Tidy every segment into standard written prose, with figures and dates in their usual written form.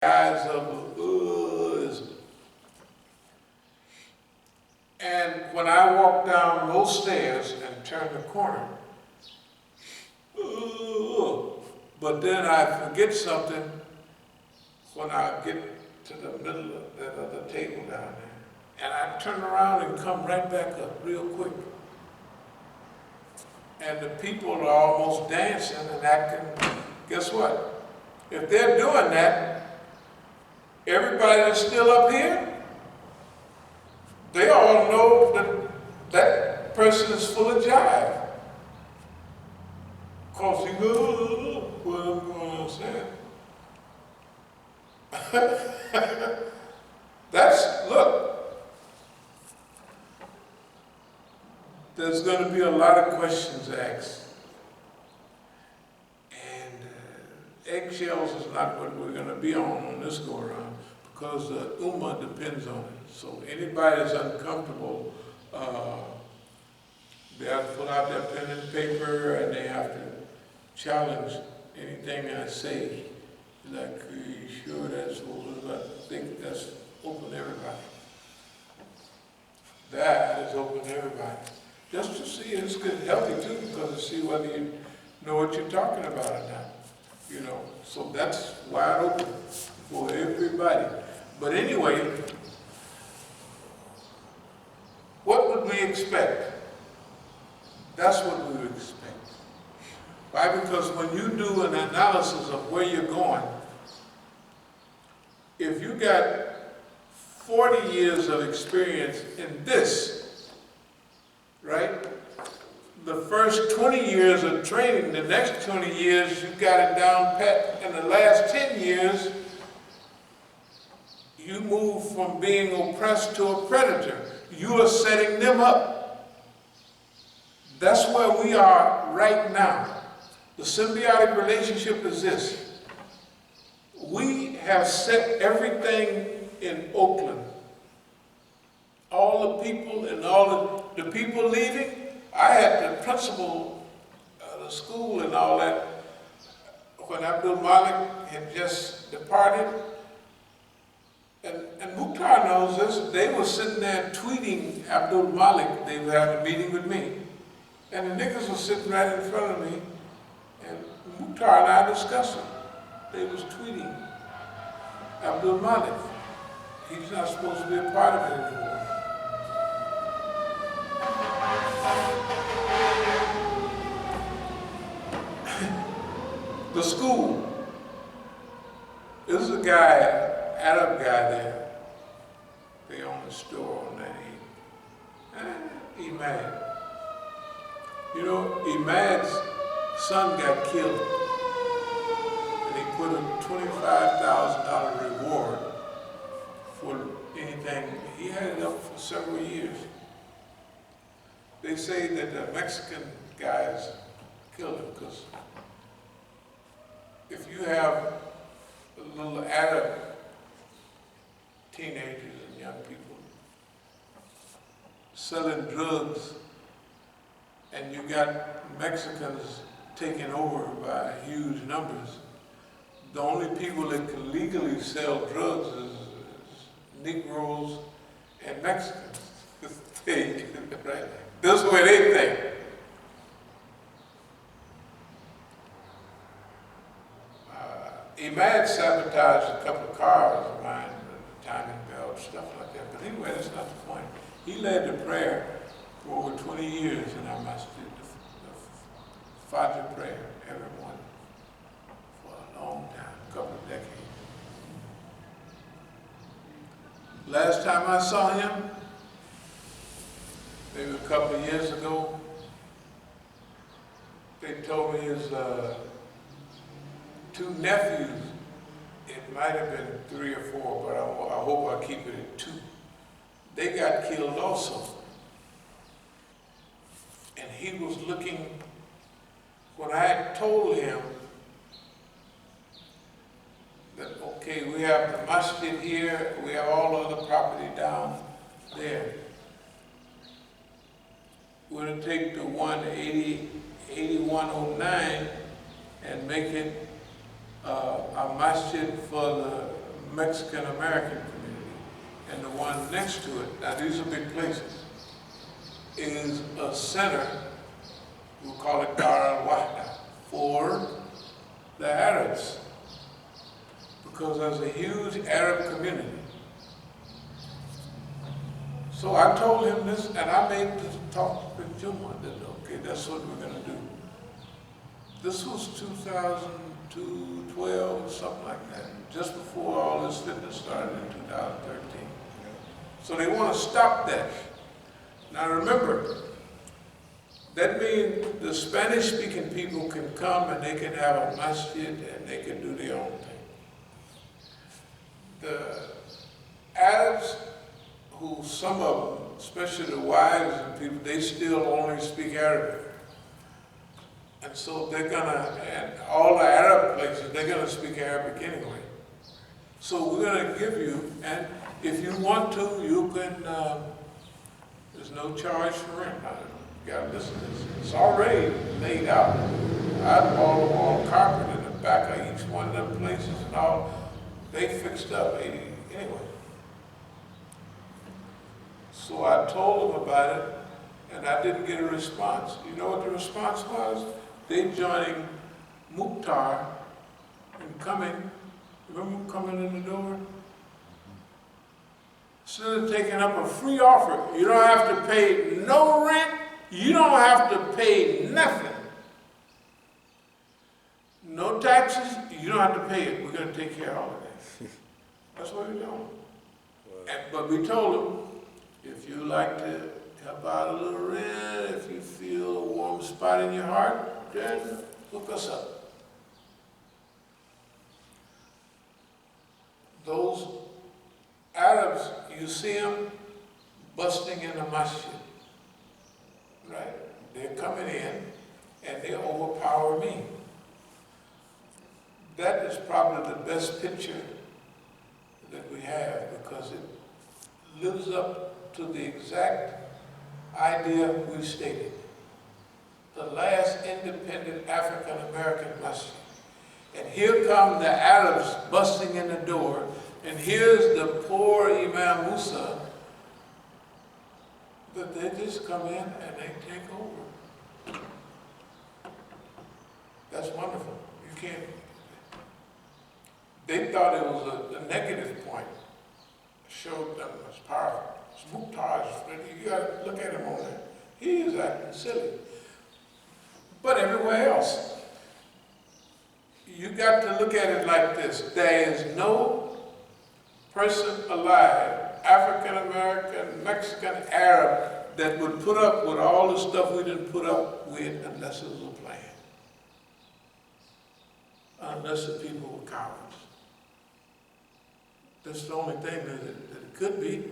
Eyes of and when I walk down those stairs and turn the corner, but then I forget something when I get to the middle of that other table down there. And I turn around and come right back up real quick. And the people are almost dancing and acting. Guess what? If they're doing that, everybody that's still up here, they all know that that person is full of jive. Because you go, what I'm going to say. Look, there's going to be a lot of questions asked. And eggshells is not what we're going to be on this go-around, because the Ummah depends on it. So anybody that's uncomfortable, they have to pull out their pen and paper, and they have to challenge anything I say. Like, are you sure that's open? I think that's open to everybody. That is open to everybody. Just to see, it's good, healthy too, because to see whether you know what you're talking about or not. You know, so that's wide open for everybody. But anyway, what would we expect? That's what we would expect. Why? Because when you do an analysis of where you're going, if you got 40 years of experience in this, right? The first 20 years of training, the next 20 years, you got it down pat. In the last 10 years, you move from being oppressed to a predator. You are setting them up. That's where we are right now. The symbiotic relationship is this. We have set everything in Oakland. All the people and all the people leaving, I had the principal of the school and all that, when Abdul-Malik had just departed, and Mukhtar knows this, they were sitting there tweeting Abdul-Malik. They were having a meeting with me. And the niggas were sitting right in front of me, and Mukhtar and I discussing. They was tweeting Abdul-Malik. He's not supposed to be a part of it anymore. The school. This is a guy, Arab guy there. They own a store on that Imam. You know, Imam's son got killed. And he put a $25,000 reward for anything. He had it up for several years. They say that the Mexican guys killed him because if you have little Arab teenagers and young people selling drugs, and you got Mexicans taking over by huge numbers, the only people that can legally sell drugs is Negroes and Mexicans. Right? This is what they think. Imam sabotaged a couple of cars of mine, timing belt, stuff like that. But anyway, that's not the point. He led the prayer for over 20 years in our Masjid, the Fajr prayer every morning for a long time, a couple of decades. Last time I saw him, maybe a couple of years ago, they told me his two nephews, it might have been 3 or 4, but I hope I keep it at 2. They got killed also. And he was looking, when I had told him that, okay, we have the Masjid here, we have all other property down there. We're going to take the 8109 and make it a masjid for the Mexican American community, and the one next to it, now these are big places, is a center, we'll call it Dar al-Wahda, for the Arabs, because there's a huge Arab community. So I told him this, and I made this talk with Juma that, okay, that's what we're going to do. This was 2002, 12, something like that, just before all this fitness started in 2013. So they want to stop that. Now remember, that means the Spanish-speaking people can come and they can have a masjid and they can do their own thing. The Arabs, who some of them, especially the wives and people, they still only speak Arabic. And so they're gonna, and all the Arab places, they're gonna speak Arabic anyway. So we're gonna give you, and if you want to, you can, there's no charge for rent. You gotta listen to this. It's already laid out. I bought a wall carpet in the back of each one of them places and all. They fixed up anyway. So I told them about it, and I didn't get a response. You know what the response was? They joining Mukhtar and coming. Remember him coming in the door? Instead of taking up a free offer, you don't have to pay no rent, you don't have to pay nothing. No taxes, you don't have to pay it. We're going to take care of all of that. That's what we're doing. But we told them, if you like to help out a little rent, if you feel a warm spot in your heart, then hook us up. Those Arabs, you see them busting in the masjid, right? They're coming in and they overpower me. That is probably the best picture that we have because it lives up to the exact idea we stated. The last independent African-American masjid. And here come the Arabs busting in the door, and here's the poor Imam Musa, that they just come in and they take over. That's wonderful. You can't. They thought it was a negative point. Showed them as powerful. It's Mukhtar, you got to look at him on there. He is acting silly. But everywhere else, you got to look at it like this. There is no person alive, African American, Mexican, Arab, that would put up with all the stuff we didn't put up with unless it was a plan. Unless the people were cowards. That's the only thing that it could be.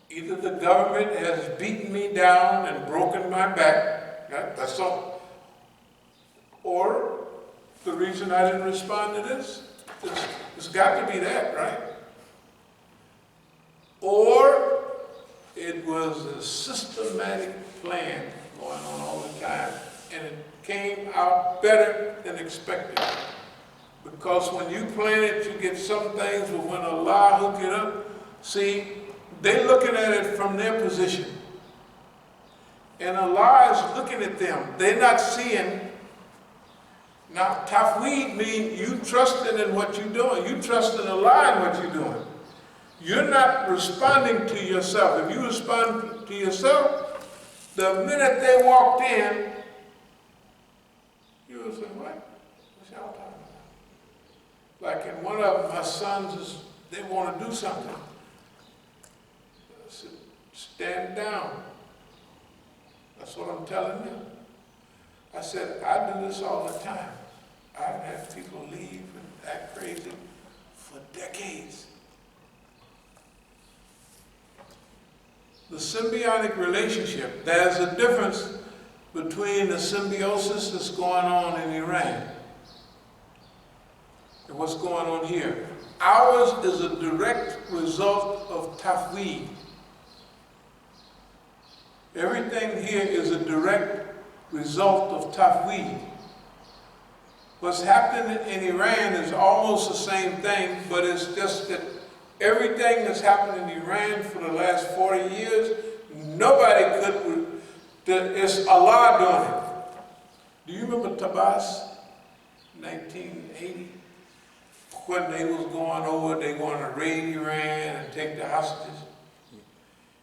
Either the government has beaten me down and broken my back, that's all. Or the reason I didn't respond to this, it's got to be that, right? Or it was a systematic plan going on all the time, and it came out better than expected. Because when you plan it, you get some things, but when Allah hook it up, see, they're looking at it from their position. And Allah is looking at them. They're not seeing. Now, tafweed means you trusting in what you're doing. You trust in Allah in what you're doing. You're not responding to yourself. If you respond to yourself, the minute they walked in, you will say, what? What's y'all talking about? Like in one of my sons, they want to do something. I said, stand down. That's what I'm telling them. I said, I do this all the time. I've had people leave and act crazy for decades. The symbiotic relationship, there's a difference between the symbiosis that's going on in Iran and what's going on here. Ours is a direct result of tafweed. Everything here is a direct result of tafweed. What's happening in Iran is almost the same thing, but it's just that everything that's happened in Iran for the last 40 years, nobody could, it's Allah doing it. Do you remember Tabas, 1980? When they was going over, they going to raid Iran and take the hostages.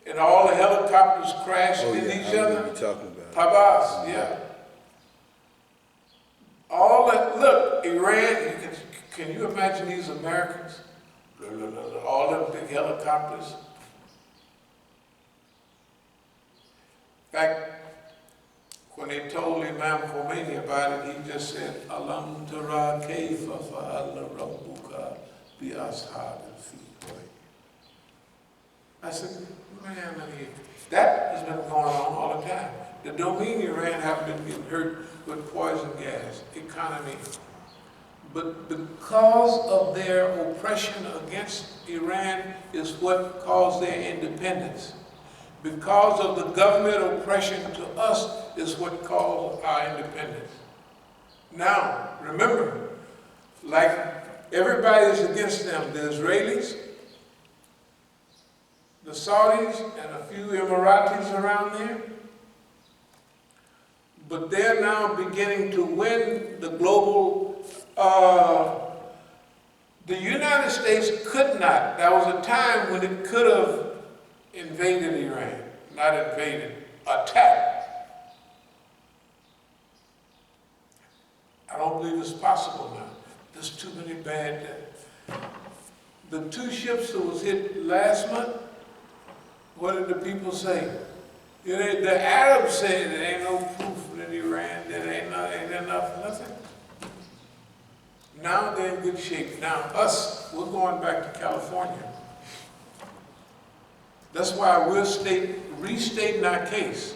And all the helicopters crashed into each other. Tabas, yeah. All that, look, Iran, can you imagine these Americans? All them big helicopters. In fact, when they told Imam Khomeini about it, he just said, Alam tara kayfa fa'ala rabbuka bi ashabil fil. I said, man, that has been going on all the time. That don't mean Iran haven't been getting hurt with poison gas, economy. But because of their oppression against Iran is what caused their independence. Because of the government oppression to us is what caused our independence. Now, remember, like everybody is against them, the Israelis, the Saudis, and a few Emiratis around there. But they're now beginning to win the global, the United States could not. There was a time when it could have invaded Iran. Not invaded, attacked. I don't believe it's possible now. There's too many bad. The 2 ships that was hit last month, what did the people say? The Arabs say there ain't no proof in Iran, there ain't nothing. Now they're in good shape. Now us, we're going back to California. That's why we're restating our case.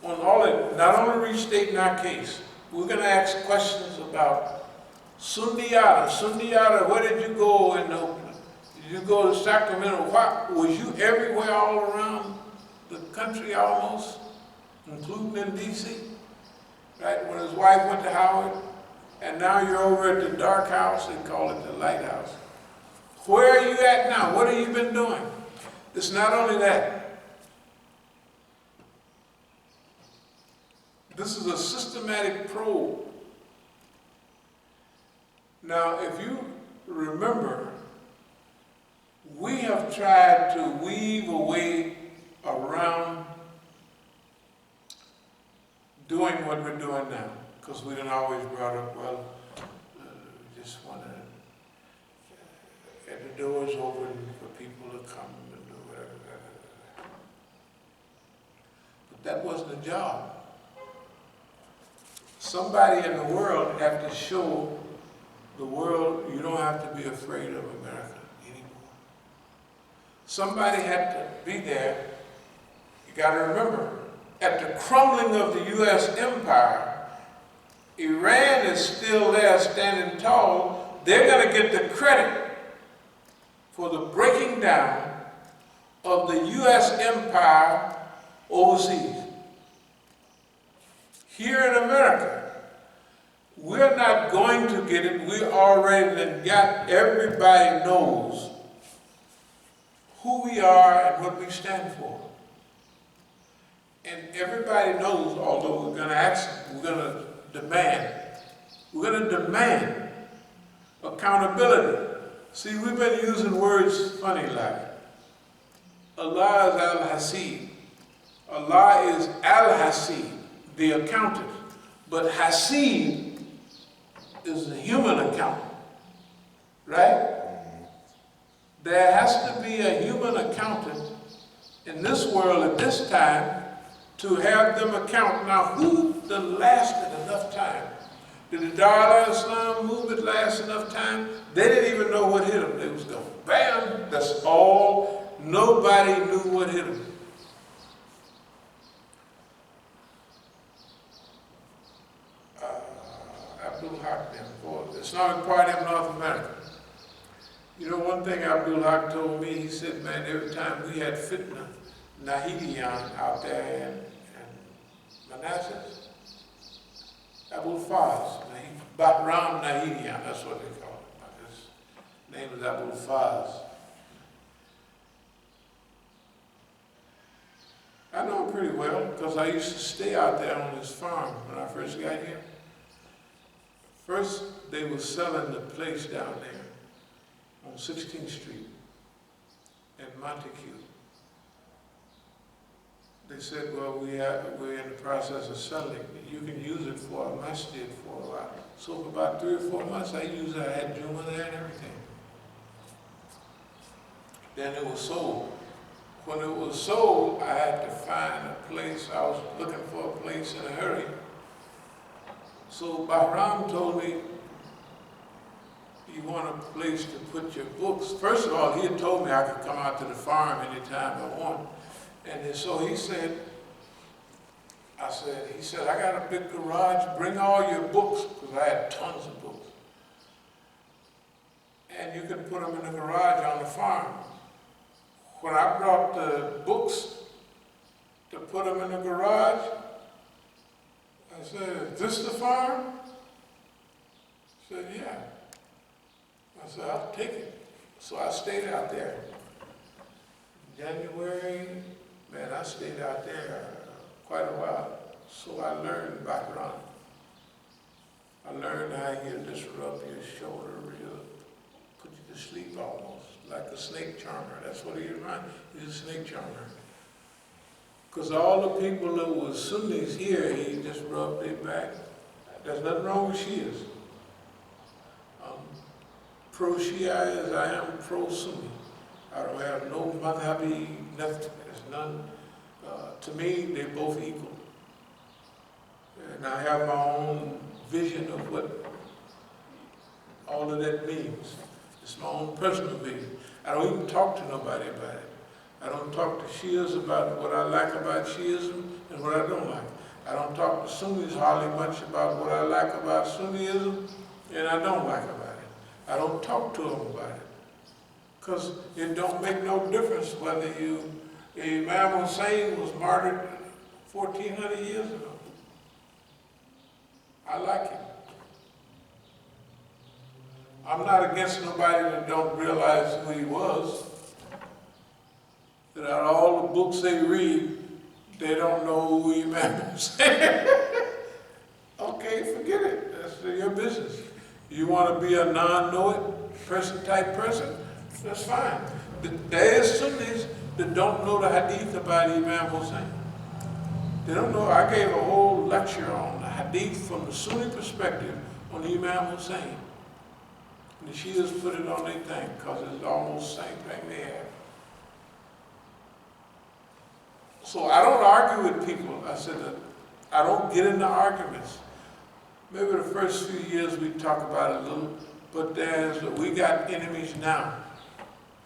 On all of it, not only restating our case, we're going to ask questions about Symbiotic. Symbiotic, where did you go in Oakland? Did you go to Sacramento? Was you everywhere all around the country almost, including in D.C.? Right, when his wife went to Howard, and now you're over at the dark house, they call it the lighthouse. Where are you at now? What have you been doing? It's not only that. This is a systematic probe. Now, if you remember, we have tried to weave a way around doing what we're doing now, because we didn't always brought up, well, we just want to get the doors open for people to come and do whatever. But that wasn't a job. Somebody in the world had to show the world you don't have to be afraid of America anymore. Somebody had to be there. You got to remember, at the crumbling of the U.S. empire, Iran is still there standing tall. They're going to get the credit for the breaking down of the U.S. empire overseas. Here in America, we're not going to get it. We already got, everybody knows who we are and what we stand for. And everybody knows, although we're going to ask, we're going to demand accountability. See, we've been using words funny like, Allah is al-Hasib. Allah is al-Hasib, the accountant. But Hasib is a human accountant, right? There has to be a human accountant in this world at this time to have them account. Now, who lasted enough time? Did the Dar al-Islam movement last enough time? They didn't even know what hit them. They was going, bam, that's all. Nobody knew what hit them. The Islamic Party of North America. You know, one thing Abdul Haq told me, he said, man, every time we had fitna, Nahidian out there in Manassas, Abul Faz, Bahram Nahidian, that's what they call it. His name is Abul-Faz. I know him pretty well because I used to stay out there on his farm when I first got here. First, they were selling the place down there on 16th Street in Montague. They said, well, we're in the process of selling it. You can use it for a masjid for a while. So for about 3 or 4 months, I used it. I had Juma there and everything. Then it was sold. When it was sold, I had to find a place. I was looking for a place in a hurry. So Bahram told me, you want a place to put your books. First of all, he had told me I could come out to the farm anytime I want. And so he said, I got a big garage, bring all your books, because I had tons of books. And you can put them in the garage on the farm. When I brought the books to put them in the garage, I said, is this the farm? He said, yeah. I said, I'll take it. So I stayed out there. January, man, I stayed out there quite a while. So I learned background. I learned how you just rub your shoulder, put you to sleep almost, like a snake charmer. That's what he reminded me. He's a snake charmer. Because all the people that were Sunnis here, he just rubbed their back. There's nothing wrong with Shias. Pro-Shia as I am pro-Sunni. I don't have no madhabi, nothing. There's none. To me, they're both equal. And I have my own vision of what all of that means. It's my own personal vision. I don't even talk to nobody about it. I don't talk to Shias about what I like about Shiism and what I don't like. I don't talk to Sunnis hardly much about what I like about Sunniism and I don't like about it. I don't talk to them about it. Because it don't make no difference whether Imam Hussein was martyred 1,400 years ago. I like him. I'm not against nobody that don't realize who he was. That out of all the books they read, they don't know who Imam Hussein. Okay, forget it. That's your business. You want to be a non-know-it type person? That's fine. But there is Sunnis that don't know the hadith about Imam Hussein. They don't know. I gave a whole lecture on the hadith from the Sunni perspective on Imam Hussein. And the Shias put it on their thing because it's almost the same thing they have. So I don't argue with people. I said that I don't get into arguments. Maybe the first few years we talk about it a little, but we got enemies now.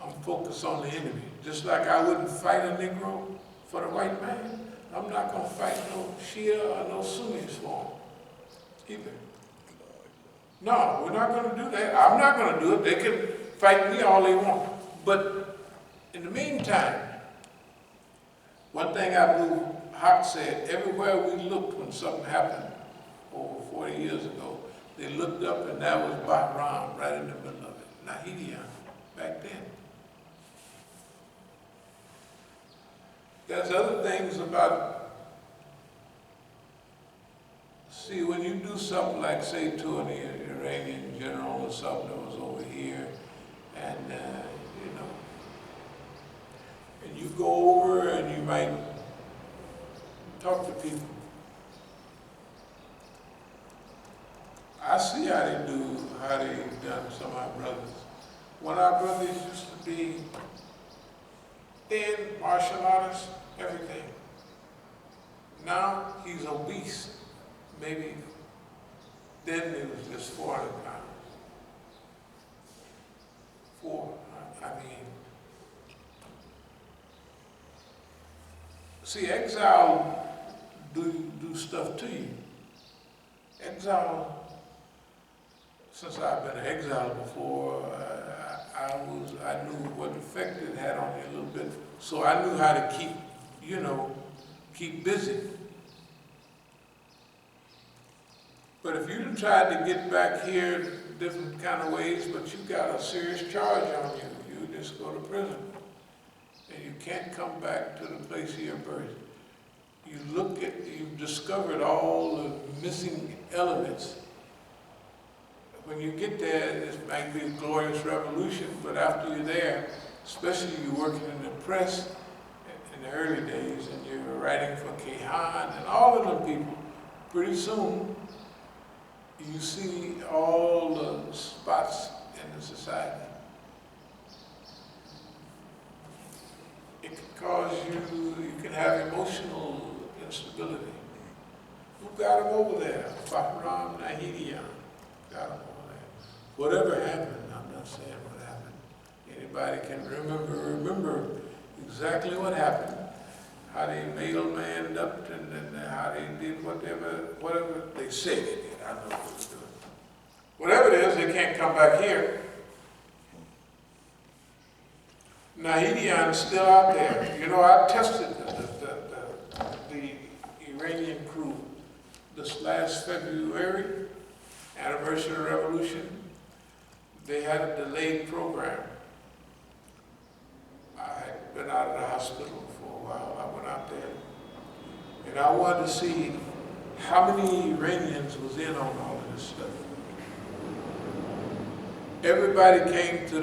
I'm focused on the enemy. Just like I wouldn't fight a Negro for the white man, I'm not going to fight no Shia or no Sunnis for him either. No, we're not going to do that. I'm not going to do it. They can fight me all they want. But in the meantime, one thing Abdul Haq said, everywhere we looked when something happened over 40 years ago, they looked up and that was Bahram right in the middle of it, Nahidian, back then. There's other things about, see, when you do something like, say, to an Iranian general or something that was over here, and, and you go over and you might talk to people. I see how they done some of our brothers. When our brothers used to be thin, martial artists, everything. Now he's obese. Maybe then it was just 400 pounds. See, exile do stuff to you. Exile, since I've been exiled before, I knew what effect it had on me a little bit. So I knew how to keep busy. But if you tried to get back here different kind of ways, but you got a serious charge on you, you just go to prison. And you can't come back to the place of your birth. You've discovered all the missing elements. When you get there, it might be a glorious revolution, but after you're there, especially you're working in the press in the early days, and you're writing for Kehan and all of them people, pretty soon, you see all the spots in the society. It can cause you can have emotional instability. Who got him over there? Bahram Nahidian got him over there. Whatever happened, I'm not saying what happened. Anybody can remember exactly what happened. How they mailmaned up and how they did whatever they said they did. I know what they're doing. Whatever it is, they can't come back here. Nahidian's still out there. You know, I tested the Iranian crew this last February, anniversary of the revolution. They had a delayed program. I had been out of the hospital for a while. I went out there, and I wanted to see how many Iranians was in on all of this stuff. Everybody came to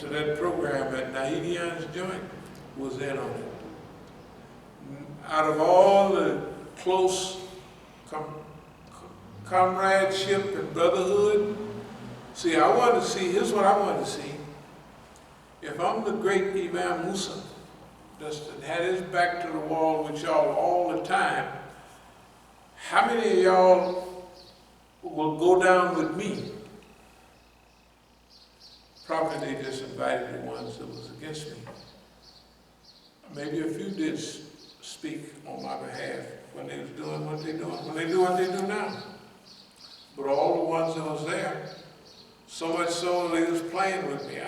that program at Nahidian's joint was in on it. Out of all the close comradeship and brotherhood, see, I wanted to see, here's what I wanted to see. If I'm the great Imam Musa, that had his back to the wall with y'all all the time, how many of y'all will go down with me? Probably they just invited the ones that was against me. Maybe a few did speak on my behalf when they was doing what they doing, when they do what they do now. But all the ones that was there, so much so they was playing with me. You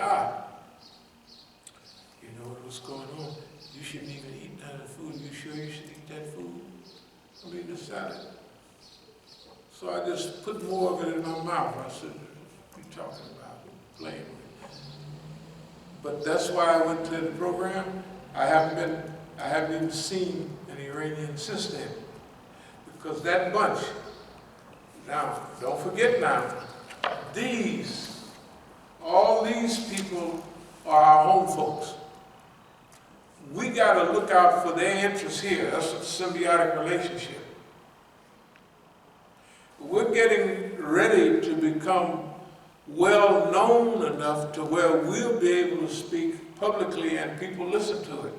know what's going on? You shouldn't even eat none of the food. You sure you should eat that food? I mean, the salad. So I just put more of it in my mouth. I said, what are you talking about? Playing with me. But that's why I went to the program. I haven't even seen an Iranian since then. Because that bunch, now, don't forget now, all these people are our home folks. We got to look out for their interests here. That's a symbiotic relationship. We're getting ready to become well known enough to where we'll be able to speak publicly and people listen to it.